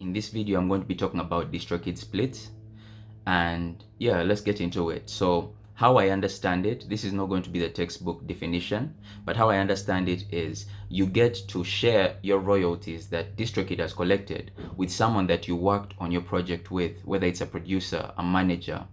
In this video, I'm going to be talking about DistroKid splits, and yeah, let's get into it. So how I understand it, this is not going to be the textbook definition, but how I understand it is you get to share your royalties that DistroKid has collected with someone that you worked on your project with, whether it's a producer, a manager,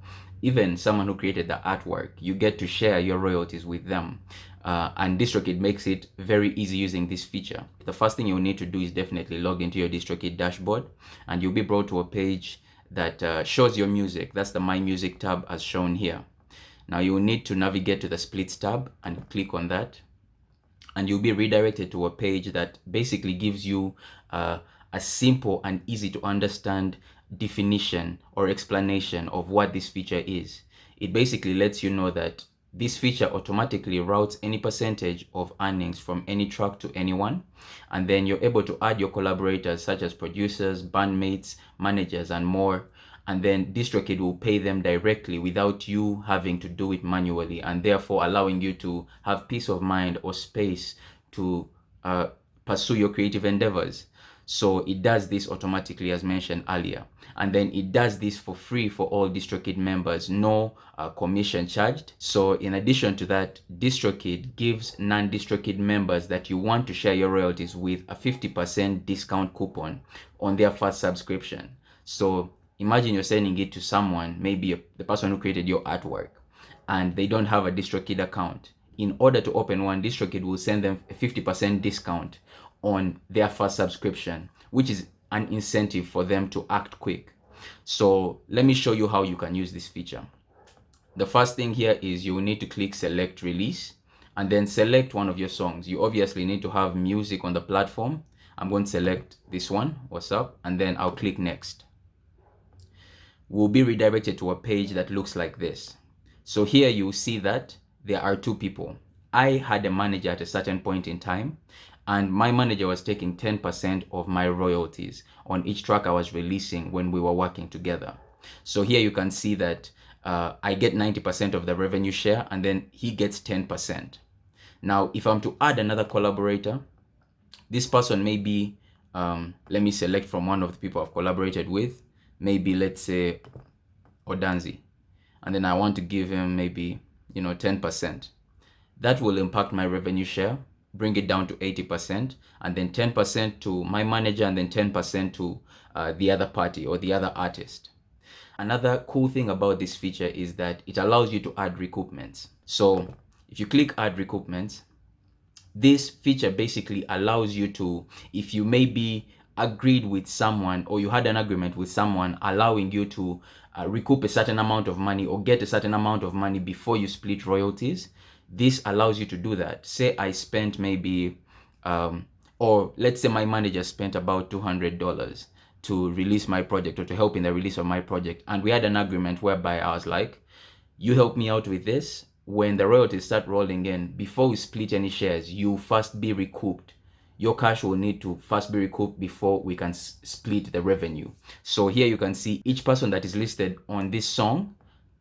even someone who created the artwork. You get to share your royalties with them. And DistroKid makes it very easy using this feature. The first thing you'll need to do is definitely log into your DistroKid dashboard, and you'll be brought to a page that shows your music. That's the My Music tab as shown here. Now you will need to navigate to the Splits tab and click on that, and you'll be redirected to a page that basically gives you a simple and easy to understand definition or explanation of what this feature is. It basically lets you know that this feature automatically routes any percentage of earnings from any track to anyone, and then you're able to add your collaborators such as producers, bandmates, managers, and more, and then DistroKid will pay them directly without you having to do it manually, and therefore allowing you to have peace of mind or space to pursue your creative endeavors. So it does this automatically as mentioned earlier, and then it does this for free for all DistroKid members, no commission charged. So in addition to that, DistroKid gives non-DistroKid members that you want to share your royalties with a 50% discount coupon on their first subscription. So imagine you're sending it to someone, maybe the person who created your artwork, and they don't have a DistroKid account. In order to open one, DistroKid will send them a 50% discount on their first subscription, which is an incentive for them to act quick. So let me show you how you can use this feature. The first thing here is you will need to click select release and then select one of your songs. You obviously need to have music on the platform. I'm going to select this one, What's Up, and then I'll click next. We'll be redirected to a page that looks like this. So here you see that there are two people. I had a manager at a certain point in time, and my manager was taking 10% of my royalties on each track I was releasing when we were working together. So here you can see that I get 90% of the revenue share, and then he gets 10%. Now, if I'm to add another collaborator, this person may be, let me select from one of the people I've collaborated with, maybe let's say Odanzi, and then I want to give him maybe 10%. That will impact my revenue share, bring it down to 80%, and then 10% to my manager, and then 10% to the other party or the other artist. Another cool thing about this feature is that it allows you to add recoupments. So if you click add recoupments, this feature basically allows you to, if you maybe agreed with someone or you had an agreement with someone allowing you to recoup a certain amount of money or get a certain amount of money before you split royalties, this allows you to do that. Say I spent maybe, or let's say my manager spent about $200 to release my project or to help in the release of my project. And we had an agreement whereby I was like, you help me out with this. When the royalties start rolling in, before we split any shares, you first be recouped. Your cash will need to first be recouped before we can split the revenue. So here you can see each person that is listed on this song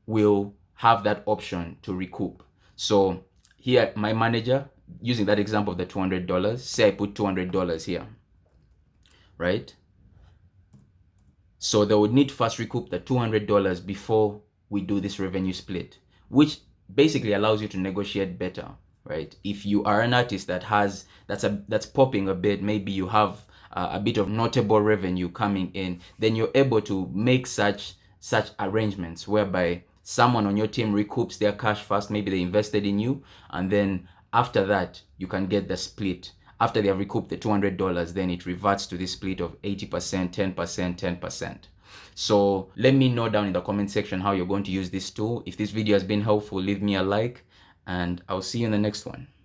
will have that option to recoup. So here, my manager, using that example of the $200, say I put $200 here, right? So they would need to first recoup the $200 before we do this revenue split, which basically allows you to negotiate better, right? If you are an artist that's popping a bit, maybe you have a bit of notable revenue coming in, then you're able to make such arrangements whereby someone on your team recoups their cash first, maybe they invested in you, and then after that you can get the split. After they have recouped the $200, then it reverts to this split of 80%, 10%, 10%. So let me know down in the comment section how you're going to use this tool. If this video has been helpful, leave me a like, and I'll see you in the next one.